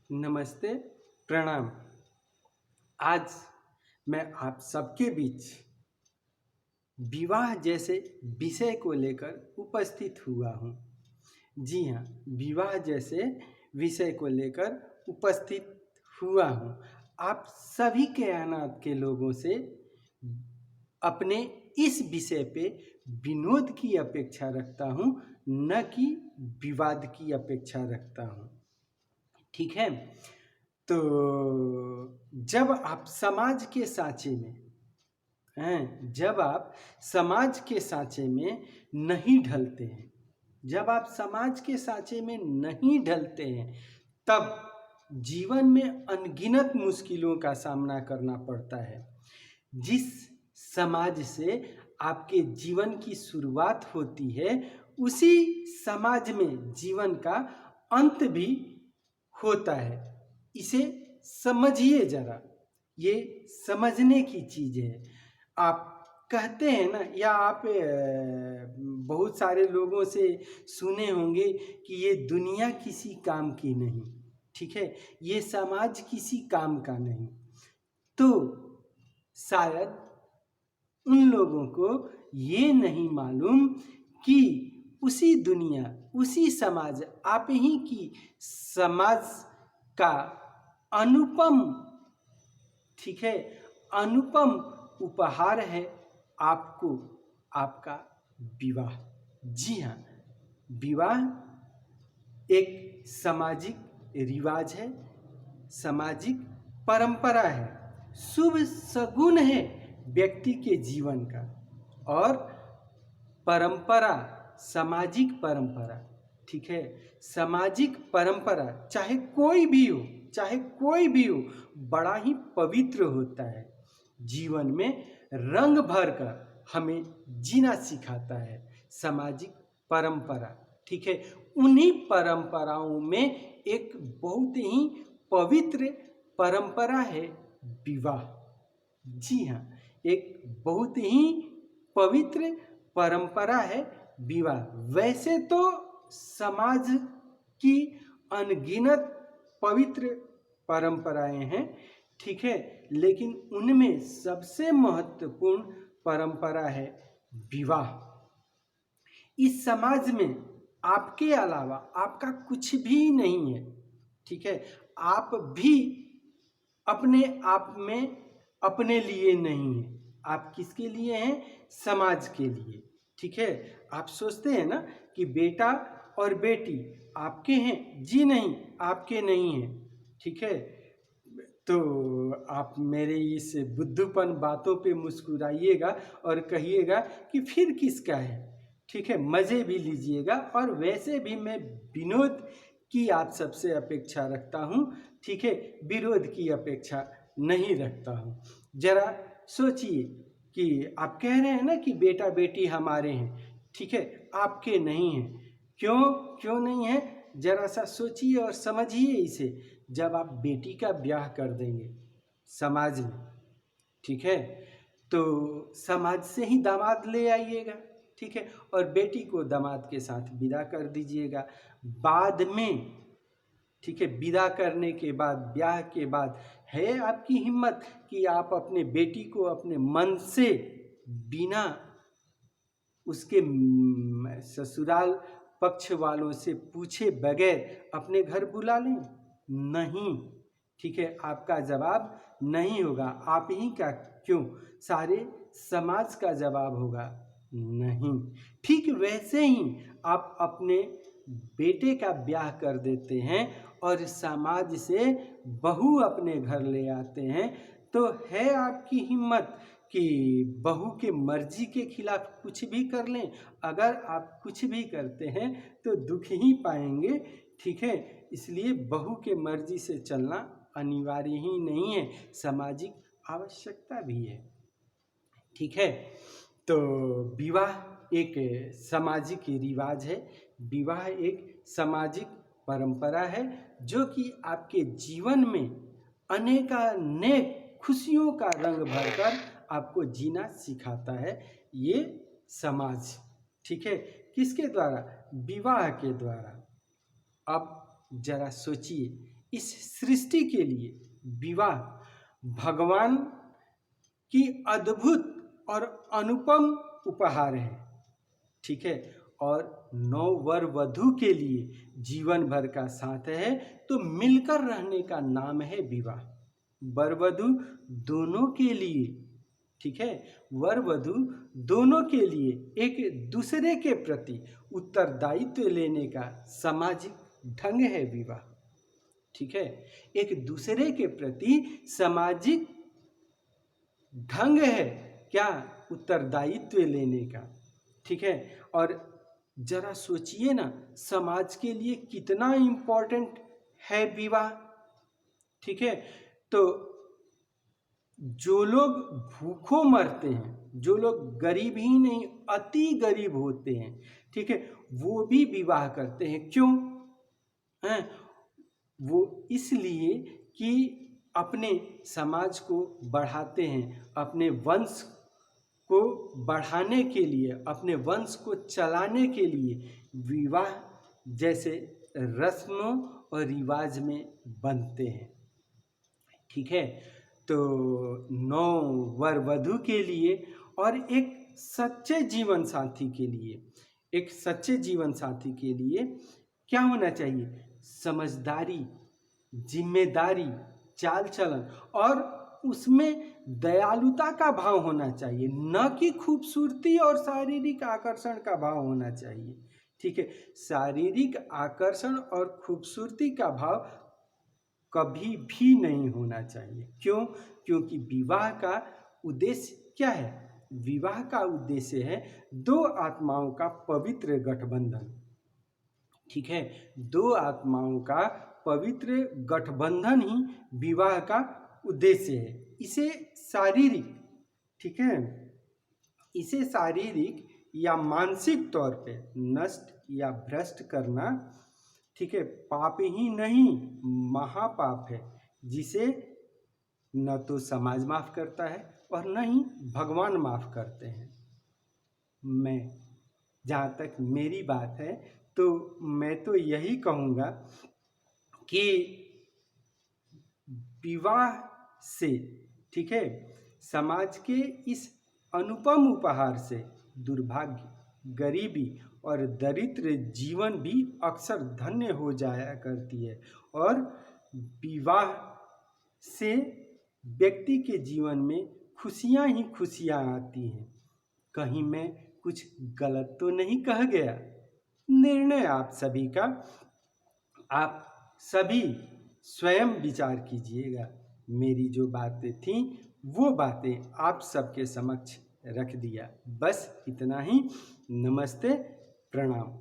नमस्ते, प्रणाम। आज मैं आप सबके बीच विवाह जैसे विषय को लेकर उपस्थित हुआ हूँ। जी हाँ, विवाह जैसे विषय को लेकर उपस्थित हुआ हूँ। आप सभी कायनात के लोगों से अपने इस विषय पे विनोद की अपेक्षा रखता हूँ, न कि विवाद की अपेक्षा रखता हूँ। ठीक है? तो जब आप समाज के सांचे में जब आप समाज के सांचे में नहीं ढलते हैं, जब आप समाज के सांचे में नहीं ढलते हैं, तब जीवन में अनगिनत मुश्किलों का सामना करना पड़ता है। जिस समाज से आपके जीवन की शुरुआत होती है, उसी समाज में जीवन का अंत भी होता है। इसे समझिए जरा, ये समझने की चीज़ है। आप कहते हैं ना, या आप बहुत सारे लोगों से सुने होंगे कि ये दुनिया किसी काम की नहीं, ठीक है, ये समाज किसी काम का नहीं। तो शायद उन लोगों को ये नहीं मालूम कि उसी दुनिया, उसी समाज, आप ही की समाज का अनुपम, ठीक है, अनुपम उपहार है आपको आपका विवाह। जी हाँ, विवाह एक सामाजिक रिवाज है, सामाजिक परंपरा है, शुभ सगुन है व्यक्ति के जीवन का। और परंपरा, सामाजिक परंपरा, ठीक है, सामाजिक परंपरा चाहे कोई भी हो, चाहे कोई भी हो, बड़ा ही पवित्र होता है। जीवन में रंग भर कर हमें जीना सिखाता है सामाजिक परंपरा, ठीक है। उन्हीं परंपराओं में एक बहुत ही पवित्र परंपरा है विवाह। जी हाँ, एक बहुत ही पवित्र परंपरा है विवाह। वैसे तो समाज की अनगिनत पवित्र परंपराएं हैं, ठीक है, लेकिन उनमें सबसे महत्वपूर्ण परंपरा है विवाह। इस समाज में आपके अलावा आपका कुछ भी नहीं है, ठीक है। आप भी अपने आप में अपने लिए नहीं है, आप किसके लिए हैं? समाज के लिए, ठीक है। आप सोचते हैं ना कि बेटा और बेटी आपके हैं, जी नहीं, आपके नहीं हैं, ठीक है। तो आप मेरे इस बुद्धूपन बातों पे मुस्कुराइएगा और कहिएगा कि फिर किसका है, ठीक है, मज़े भी लीजिएगा। और वैसे भी मैं विनोद की आप सबसे अपेक्षा रखता हूँ, ठीक है, विरोध की अपेक्षा नहीं रखता हूँ। जरा सोचिए कि आप कह रहे हैं ना कि बेटा बेटी हमारे हैं, ठीक है, आपके नहीं हैं। क्यों नहीं है? जरा सा सोचिए और समझिए इसे। जब आप बेटी का ब्याह कर देंगे समाज में, ठीक है, तो समाज से ही दामाद ले आइएगा, ठीक है, और बेटी को दामाद के साथ विदा कर दीजिएगा। बाद में, ठीक है, विदा करने के बाद, ब्याह के बाद, है आपकी हिम्मत कि आप अपने बेटी को अपने मन से, बिना उसके ससुराल पक्ष वालों से पूछे बगैर अपने घर बुला लें? नहीं, ठीक है, आपका जवाब नहीं होगा। आप ही का क्यों, सारे समाज का जवाब होगा नहीं। ठीक वैसे ही आप अपने बेटे का ब्याह कर देते हैं और समाज से बहू अपने घर ले आते हैं, तो है आपकी हिम्मत कि बहू के मर्जी के खिलाफ कुछ भी कर लें? अगर आप कुछ भी करते हैं तो दुख ही पाएंगे, ठीक है। इसलिए बहू के मर्जी से चलना अनिवार्य ही नहीं है, सामाजिक आवश्यकता भी है, ठीक है। तो विवाह एक सामाजिक रिवाज है, विवाह एक सामाजिक परंपरा है, जो कि आपके जीवन में अनेकानेक खुशियों का रंग भरकर आपको जीना सिखाता है ये समाज, ठीक है। किसके द्वारा? विवाह के द्वारा। अब जरा सोचिए इस सृष्टि के लिए विवाह भगवान की अद्भुत और अनुपम उपहार है। ठीक है, और नौ वर वधु के लिए जीवन भर का साथ है, तो मिलकर रहने का नाम है विवाह। वर वधु दोनों के लिए, ठीक है, वर वधु दोनों के लिए एक दूसरे के प्रति उत्तरदायित्व लेने का सामाजिक ढंग है विवाह। ठीक है, एक दूसरे के प्रति सामाजिक ढंग है क्या? उत्तरदायित्व लेने का। ठीक है, और जरा सोचिए ना, समाज के लिए कितना इम्पोर्टेंट है विवाह। ठीक है, तो जो लोग भूखों मरते हैं, जो लोग गरीब ही नहीं अति गरीब होते हैं, ठीक है, वो भी विवाह करते हैं। क्यों हैं? वो इसलिए कि अपने समाज को बढ़ाते हैं, अपने वंश को बढ़ाने के लिए, अपने वंश को चलाने के लिए विवाह जैसे रस्मों और रिवाज में बनते हैं। ठीक है, तो 9 वर वधु के लिए और एक सच्चे जीवन साथी के लिए, एक सच्चे जीवन साथी के लिए क्या होना चाहिए? समझदारी, जिम्मेदारी, चाल चलन और उसमें दयालुता का भाव होना चाहिए, न कि खूबसूरती और शारीरिक आकर्षण का भाव होना चाहिए। ठीक है, शारीरिक आकर्षण और खूबसूरती का भाव कभी भी नहीं होना चाहिए। क्यों? क्योंकि विवाह का उद्देश्य क्या है? विवाह का उद्देश्य है दो आत्माओं का पवित्र गठबंधन। ठीक है, दो आत्माओं का पवित्र गठबंधन ही विवाह का उद्देश्य है। इसे शारीरिक, ठीक है, इसे शारीरिक या मानसिक तौर पे नष्ट या भ्रष्ट करना, ठीक है, पाप ही नहीं महापाप है, जिसे न तो समाज माफ करता है और न ही भगवान माफ करते हैं। मैं, जहाँ तक मेरी बात है, तो मैं तो यही कहूँगा कि विवाह से, ठीक है, समाज के इस अनुपम उपहार से दुर्भाग्य, गरीबी और दरिद्र जीवन भी अक्सर धन्य हो जाया करती है, और विवाह से व्यक्ति के जीवन में खुशियाँ ही खुशियाँ आती हैं। कहीं मैं कुछ गलत तो नहीं कह गया? निर्णय आप सभी का, आप सभी स्वयं विचार कीजिएगा। मेरी जो बातें थीं वो बातें आप सबके समक्ष रख दिया, बस इतना ही। नमस्ते, प्रणाम।